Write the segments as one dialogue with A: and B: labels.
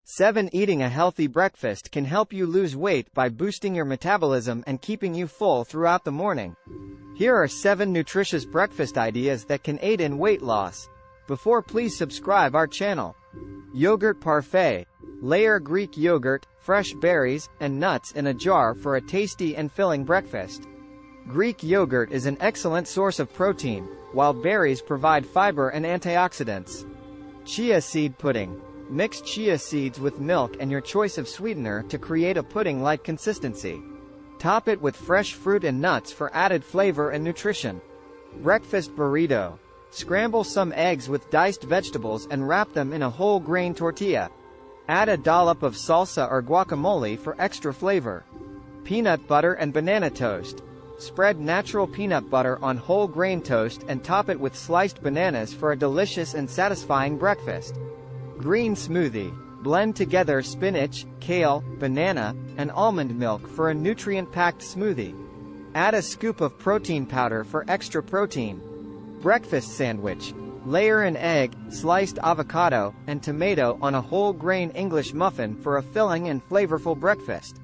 A: 7. Eating a healthy breakfast can help you lose weight by boosting your metabolism and keeping you full throughout the morning. Here are 7 nutritious breakfast ideas that can aid in weight loss. Before, please subscribe our channel. Yogurt parfait. Layer Greek yogurt, fresh berries, and nuts in a jar for a tasty and filling breakfast. Greek yogurt is an excellent source of protein, while berries provide fiber and antioxidants. Chia seed pudding. Mix chia seeds with milk and your choice of sweetener to create a pudding-like consistency. Top it with fresh fruit and nuts for added flavor and nutrition. Breakfast burrito. Scramble some eggs with diced vegetables and wrap them in a whole grain tortilla. Add a dollop of salsa or guacamole for extra flavor. Peanut butter and banana toast. Spread natural peanut butter on whole grain toast and top it with sliced bananas for a delicious and satisfying breakfast. Green smoothie. Blend together spinach, kale, banana, and almond milk for a nutrient-packed smoothie. Add a scoop of protein powder for extra protein. Breakfast sandwich. Layer an egg, sliced avocado, and tomato on a whole grain English muffin for a filling and flavorful breakfast.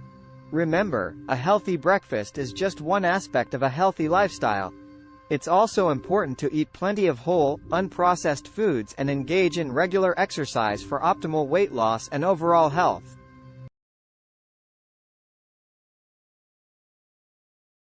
A: Remember, a healthy breakfast is just one aspect of a healthy lifestyle. It's also important to eat plenty of whole, unprocessed foods and engage in regular exercise for optimal weight loss and overall health.